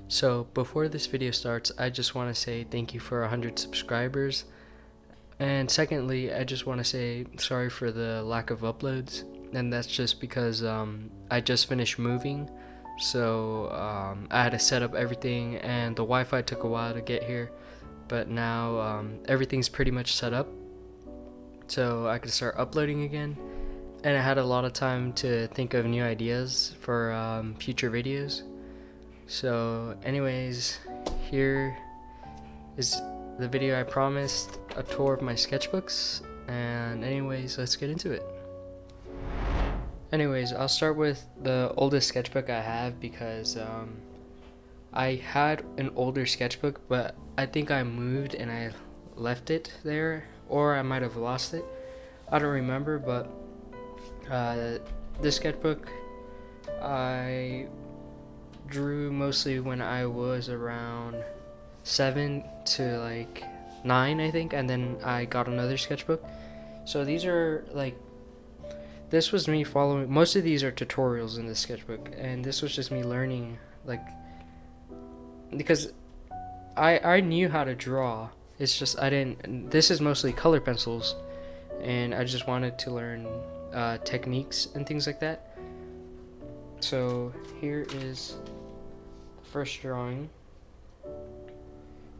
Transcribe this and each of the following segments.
So before this video starts, I just want to say thank you for 100 subscribers. And secondly, I just want to say sorry for the lack of uploads. And that's just because I just finished moving. So I had to set up everything and the Wi-Fi took a while to get here. But now everything's pretty much set up. So I could start uploading again. And I had a lot of time to think of new ideas for future videos. So anyways, here is the video I promised, a tour of my sketchbooks, and anyways, let's get into it. Anyways, I'll start with the oldest sketchbook I have because I had an older sketchbook, but I think I moved and I left it there, or I might have lost it. I don't remember, but this sketchbook I drew mostly when I was around 7 to like 9, I think, and then I got another sketchbook. So these are like, this was me following, most of these are tutorials in this sketchbook, and this was just me learning, like, because I knew how to draw, it's just I didn't, this is mostly color pencils, and I just wanted to learn techniques and things like that. So here is the first drawing,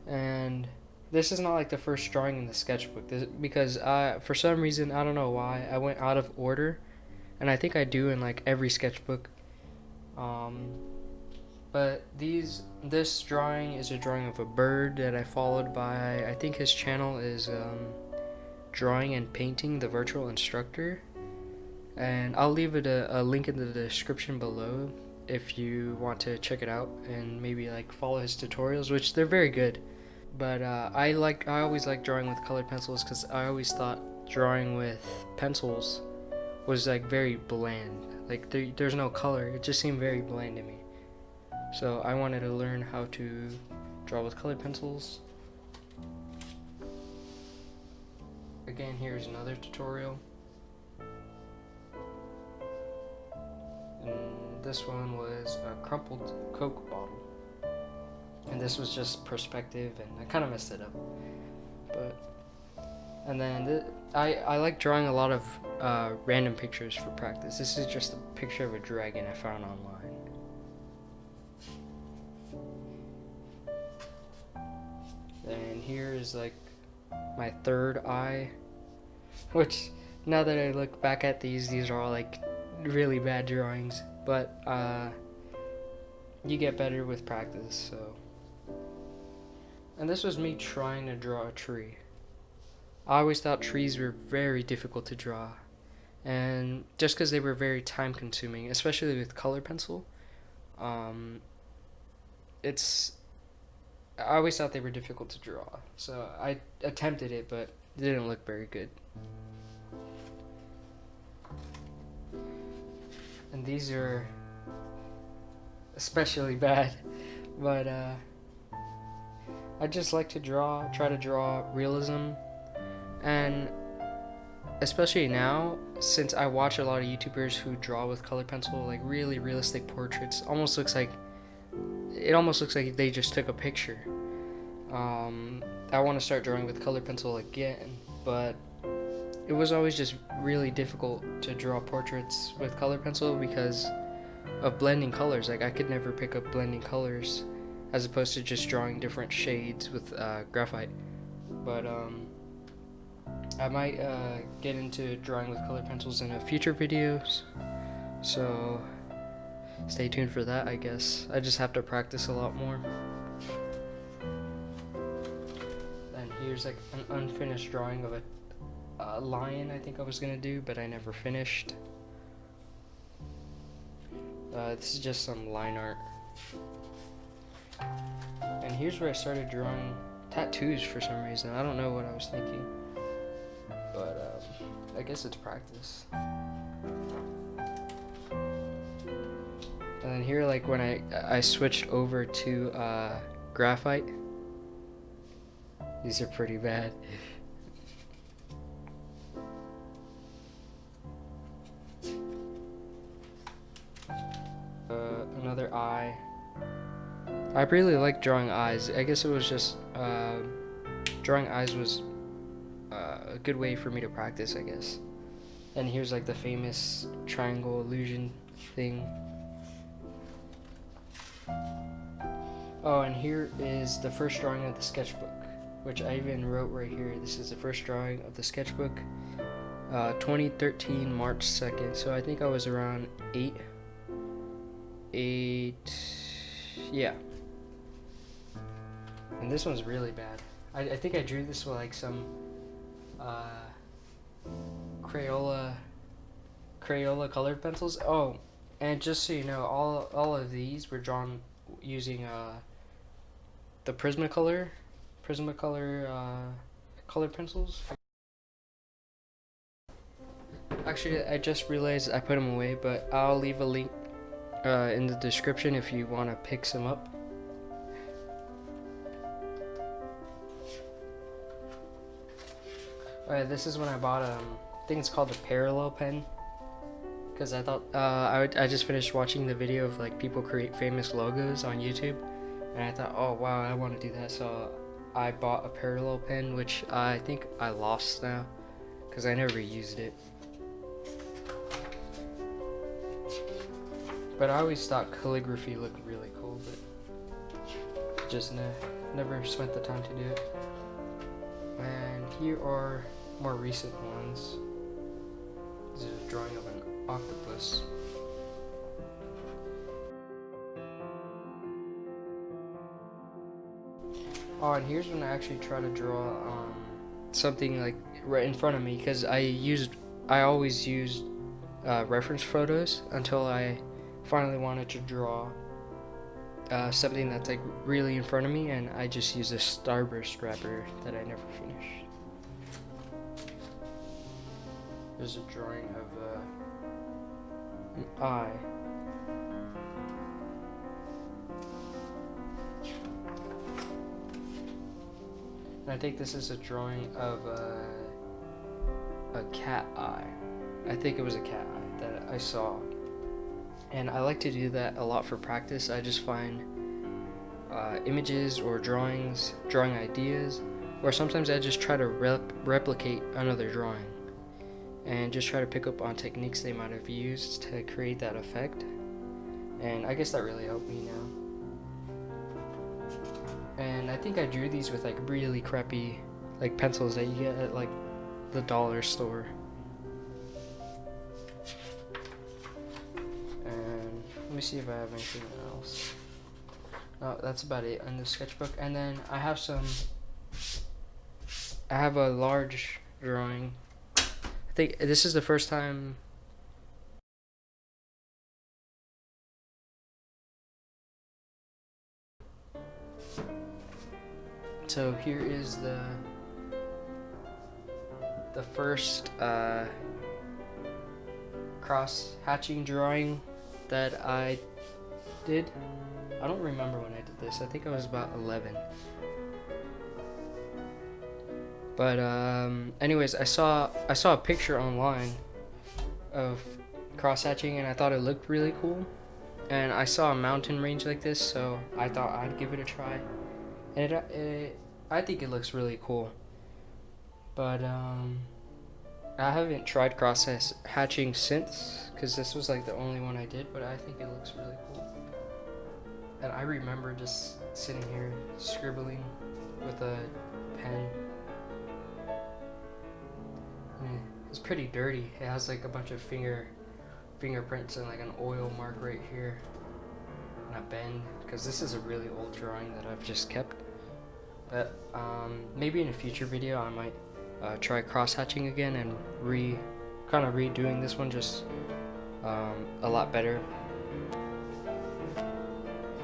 and this is not like the first drawing in the sketchbook, because for some reason, I don't know why, I went out of order, and I think I do in like every sketchbook. But this drawing is a drawing of a bird that I followed by, I think his channel is Drawing and Painting the Virtual Instructor, and I'll leave it a link in the description below if you want to check it out and maybe like follow his tutorials, which they're very good. But I always like drawing with colored pencils because I always thought drawing with pencils was like very bland. Like there's no color. It just seemed very bland to me. So I wanted to learn how to draw with colored pencils. Again, here's another tutorial. And this one was a crumpled Coke bottle. And this was just perspective, and I kind of messed it up. But and then I like drawing a lot of random pictures for practice. This is just a picture of a dragon I found online. And here is like my third eye, which now that I look back at these are all like really bad drawings, but you get better with practice. So, and this was me trying to draw a tree. I always thought trees were very difficult to draw, and just because they were very time consuming, especially with color pencil, I always thought they were difficult to draw. So I attempted it, but it didn't look very good. And these are especially bad, but I just like to try to draw realism, and especially now, since I watch a lot of YouTubers who draw with colored pencil, like really realistic portraits, it almost looks like they just took a picture. I want to start drawing with colored pencil again, but it was always just really difficult to draw portraits with colored pencil because of blending colors. Like I could never pick up blending colors as opposed to just drawing different shades with graphite. But I might get into drawing with colored pencils in a future videos, so stay tuned for that. I guess I just have to practice a lot more. And here's like an unfinished drawing of a lion I think I was gonna do, but I never finished. This is just some line art. And here's where I started drawing tattoos for some reason. I don't know what I was thinking, but I guess it's practice. And then here, like when I switched over to graphite, these are pretty bad. Another eye. I really like drawing eyes. I guess it was just drawing eyes was a good way for me to practice, I guess. And here's like the famous triangle illusion thing. Oh, and here is the first drawing of the sketchbook, which I even wrote right here. This is the first drawing of the sketchbook, 2013, March 2nd. So I think I was around 8, yeah. And this one's really bad. I think I drew this with like some Crayola colored pencils. Oh, and just so you know, all of these were drawn using the Prismacolor colored pencils. Actually, I just realized I put them away, but I'll leave a link in the description if you want to pick some up. Alright, this is when I bought I think it's called the parallel pen, because I thought I just finished watching the video of like people create famous logos on YouTube, and I thought, oh wow, I want to do that, so I bought a parallel pen, which I think I lost now because I never used it. But I always thought calligraphy looked really cool, but just never spent the time to do it. And here are more recent ones. This is a drawing of an octopus. Oh, and here's when I actually try to draw something like right in front of me, because I always used reference photos until I finally wanted to draw something that's like really in front of me, and I just used a starburst wrapper that I never finished. There's a drawing of an eye. And I think this is a drawing of a cat eye. I think it was a cat eye that I saw. And I like to do that a lot for practice. I just find images or drawing ideas, or sometimes I just try to replicate another drawing and just try to pick up on techniques they might have used to create that effect. And I guess that really helped me now. And I think I drew these with like really crappy like pencils that you get at like the dollar store. And let me see if I have anything else. No, that's about it on the sketchbook. And then I have a large drawing. I think this is the first time. So here is the first cross hatching drawing that I did. I don't remember when I did this. I think I was about 11. But anyways, I saw a picture online of cross hatching, and I thought it looked really cool. And I saw a mountain range like this, so I thought I'd give it a try. And I think it looks really cool. But I haven't tried cross hatching since, because this was like the only one I did. But I think it looks really cool. And I remember just sitting here scribbling with a pen. It's pretty dirty. It has like a bunch of fingerprints and like an oil mark right here and a bend, because this is a really old drawing that I've just kept. But maybe in a future video I might try cross hatching again and kind of redoing this one just a lot better.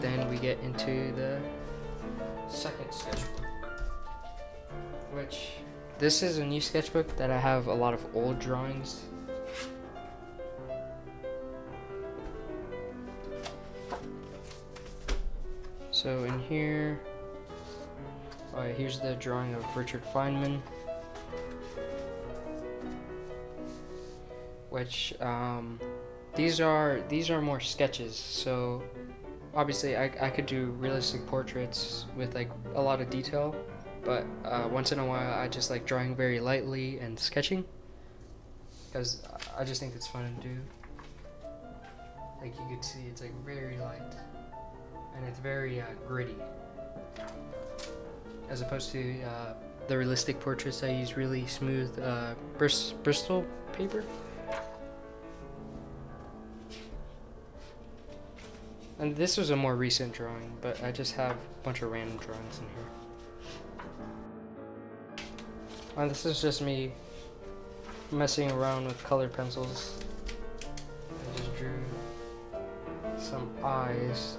Then we get into the second sketchbook, which this is a new sketchbook that I have a lot of old drawings. So in here, here's the drawing of Richard Feynman, which these are more sketches. So obviously I could do realistic portraits with like a lot of detail, but once in a while I just like drawing very lightly and sketching, because I just think it's fun to do. Like you could see, it's like very light, and it's very gritty, as opposed to the realistic portraits. I use really smooth Bristol paper. And this was a more recent drawing, but I just have a bunch of random drawings in here. And this is just me messing around with colored pencils. I just drew some eyes.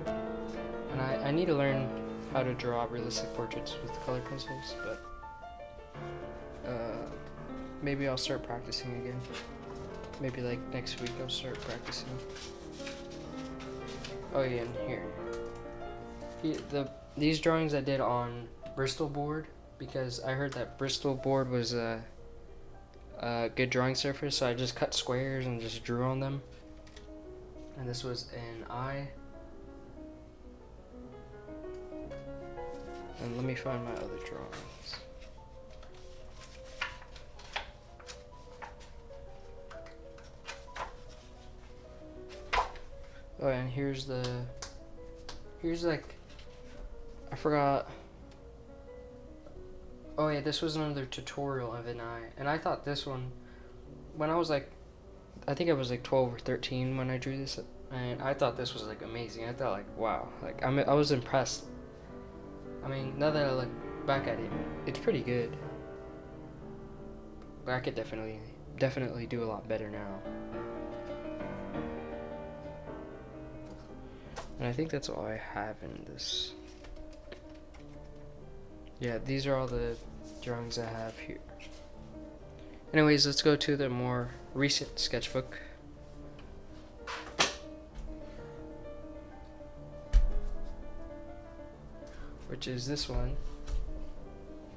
And I need to learn how to draw realistic portraits with colored pencils, but maybe I'll start practicing again. Maybe like next week I'll start practicing. Oh yeah, and here. These drawings I did on Bristol board, because I heard that Bristol board was a good drawing surface, so I just cut squares and just drew on them. And this was an eye. And let me find my other drawings. Oh, and here's like, I forgot. Oh yeah, this was another tutorial of an eye, and I thought this one, when I was like, I think I was like 12 or 13 when I drew this, and I thought this was like amazing. I thought like, wow, like I was impressed. I mean, now that I look back at it, it's pretty good, but I could definitely do a lot better now. And I think that's all I have in this. Yeah, these are all the drawings I have here. Anyways, let's go to the more recent sketchbook. Which is this one.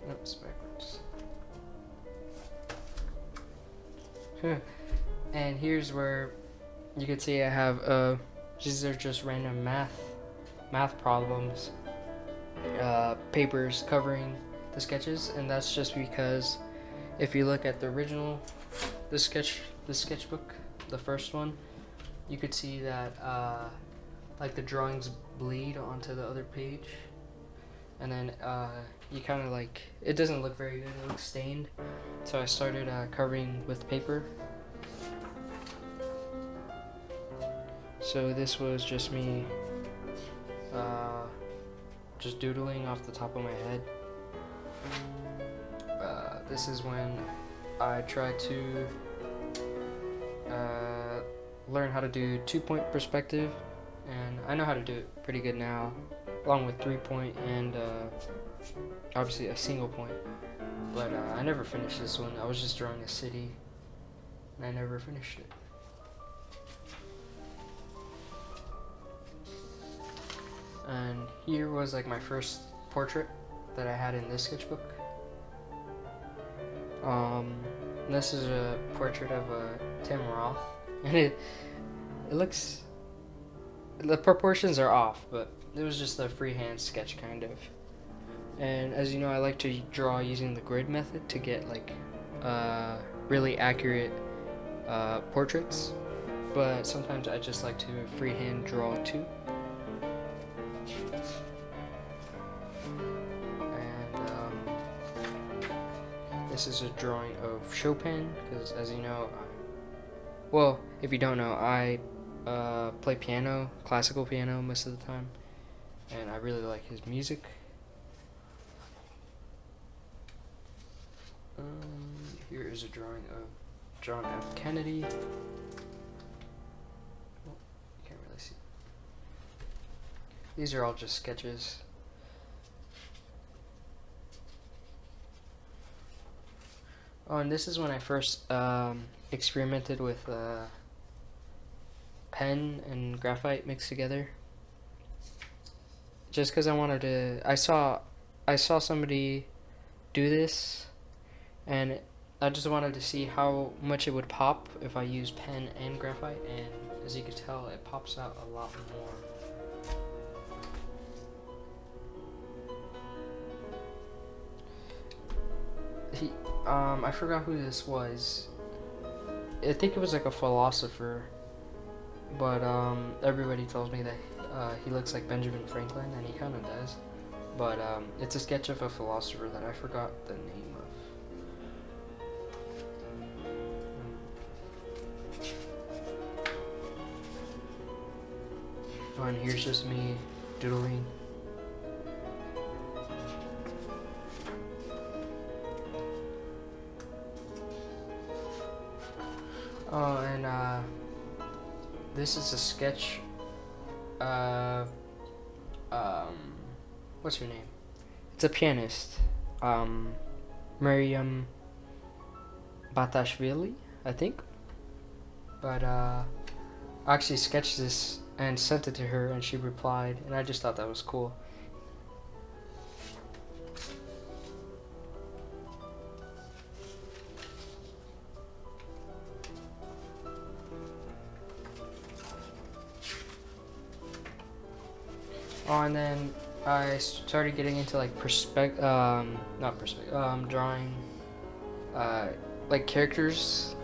Nope, it's backwards. And here's where you can see I have these are just random math problems, papers covering the sketches, and that's just because if you look at the original, the sketchbook, the first one, you could see that like the drawings bleed onto the other page, and then you kind of like, it doesn't look very good, it looks stained, so I started covering with paper. So this was just me just doodling off the top of my head. This is when I tried to learn how to do 2-point perspective, and I know how to do it pretty good now, along with 3-point and obviously a single point. But I never finished this one. I was just drawing a city, and I never finished it. And here was like my first portrait that I had in this sketchbook. This is a portrait of Tim Roth, and it looks, the proportions are off, but it was just a freehand sketch kind of. And as you know, I like to draw using the grid method to get like really accurate portraits, but sometimes I just like to freehand draw too. This is a drawing of Chopin, because as you know, well, if you don't know, I play piano, classical piano most of the time, and I really like his music. Here is a drawing of John F. Kennedy. Oh, you can't really see. These are all just sketches. Oh, and this is when I first experimented with pen and graphite mixed together. Just because I wanted to, I saw somebody do this, and I just wanted to see how much it would pop if I use pen and graphite, and as you can tell, it pops out a lot more. I forgot who this was. I think it was like a philosopher, but everybody tells me that he looks like Benjamin Franklin, and he kind of does. But it's a sketch of a philosopher that I forgot the name of. Oh, and here's just me doodling. Oh, and this is a sketch. What's her name? It's a pianist. Miriam Batashvili, I think. But I actually sketched this and sent it to her, and she replied, and I just thought that was cool. Oh, and then I started getting into like drawing like characters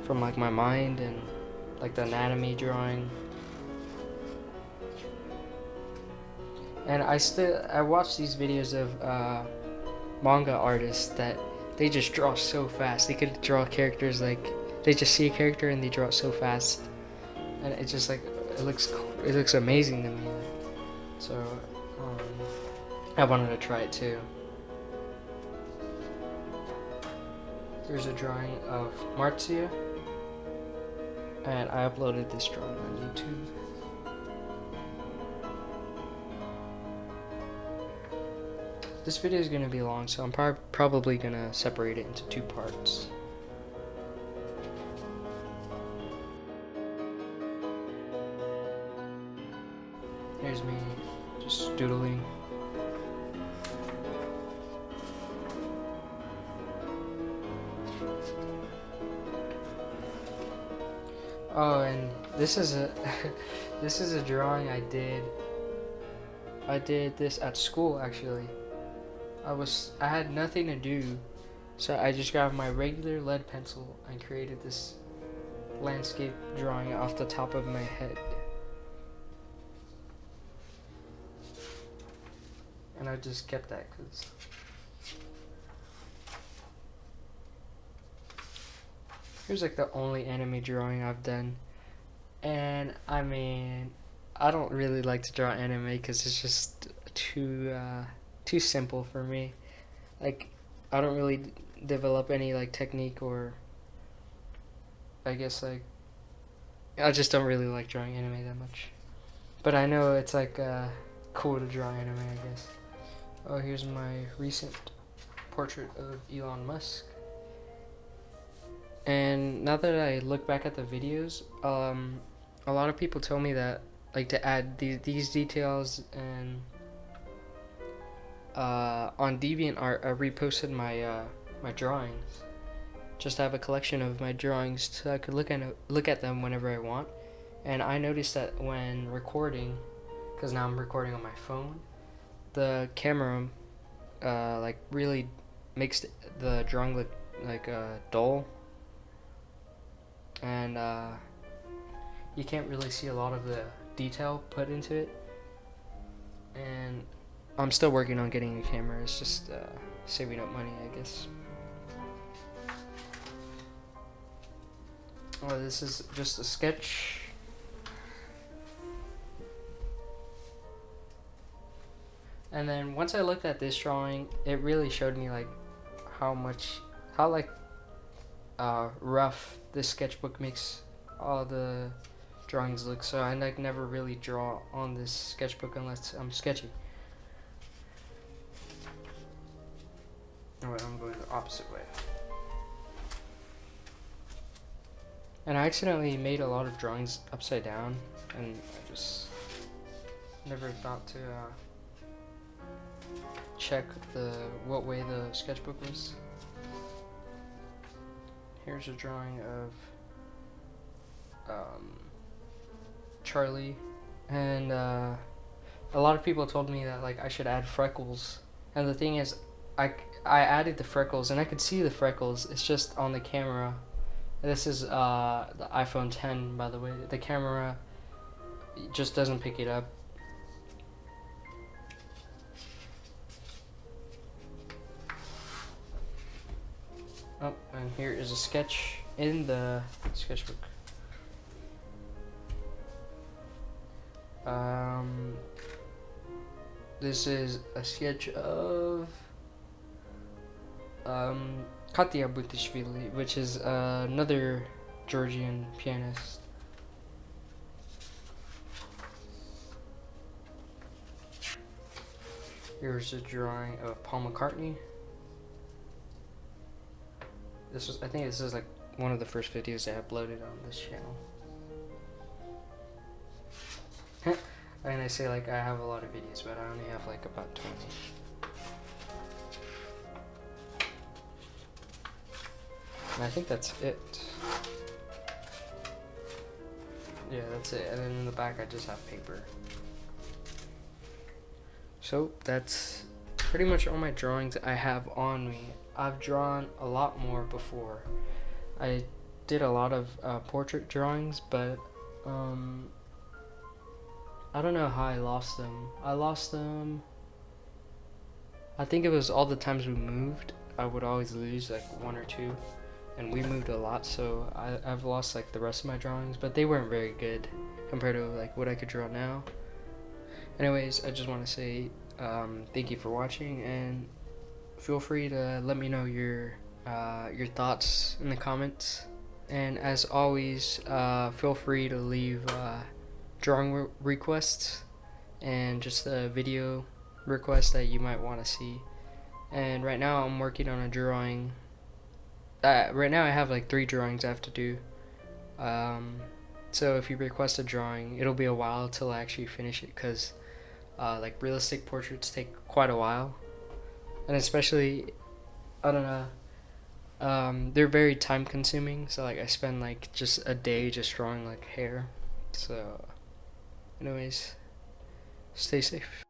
from like my mind, and like the anatomy drawing. And I watch these videos of manga artists that they just draw so fast. They could draw characters like they just see a character and they draw it so fast, and it's just like it looks amazing to me. So I wanted to try it too. Here's a drawing of Marzia, and I uploaded this drawing on YouTube. This video is going to be long, so I'm probably going to separate it into 2 parts. Here's me just doodling. Oh, and this is a this is a drawing I did. I did this at school actually. I had nothing to do, so I just grabbed my regular lead pencil and created this landscape drawing off the top of my head. And I just kept that because here's like the only anime drawing I've done. And I mean, I don't really like to draw anime because it's just too simple for me. Like, I don't really develop any like technique, or I guess like I just don't really like drawing anime that much. But I know it's like cool to draw anime, I guess. Oh, here's my recent portrait of Elon Musk. And now that I look back at the videos, a lot of people tell me that like to add these details, and on DeviantArt I reposted my my drawings. Just to have a collection of my drawings so I could look at them whenever I want. And I noticed that when recording, because now I'm recording on my phone, the camera like really makes the drawing look like dull, and you can't really see a lot of the detail put into it. And I'm still working on getting a camera. It's just saving up money, I guess. Oh, this is just a sketch. And then once I looked at this drawing, it really showed me like how rough this sketchbook makes all the drawings look. So I like never really draw on this sketchbook unless I'm sketching. Oh wait, I'm going the opposite way. And I accidentally made a lot of drawings upside down, and I just never thought to check what way the sketchbook was. here's a drawing of Charlie, and a lot of people told me that like I should add freckles, and the thing is, I added the freckles and I could see the freckles. It's just on the camera. This is the iPhone 10, by the way. The camera just doesn't pick it up. Oh, and here is a sketch in the sketchbook. This is a sketch of Katya Butishvili, which is another Georgian pianist. Here's a drawing of Paul McCartney. I think this is like one of the first videos I uploaded on this channel. And I say like I have a lot of videos, but I only have like about 20. And I think that's it. Yeah, that's it. And then in the back I just have paper. So that's pretty much all my drawings I have on me. I've drawn a lot more before. I did a lot of portrait drawings, but I don't know how I lost them. I think it was all the times we moved. I would always lose like one or two, and we moved a lot, so I've lost like the rest of my drawings, but they weren't very good compared to like what I could draw now. Anyways, I just want to say thank you for watching, and feel free to let me know your thoughts in the comments. And as always, feel free to leave drawing requests and just a video request that you might want to see. And right now I'm working on a drawing. Right now I have like 3 drawings I have to do. So if you request a drawing, it'll be a while till I actually finish it, because like realistic portraits take quite a while, and especially, I don't know, they're very time consuming, so like I spend like just a day just drawing like hair. So anyways, stay safe.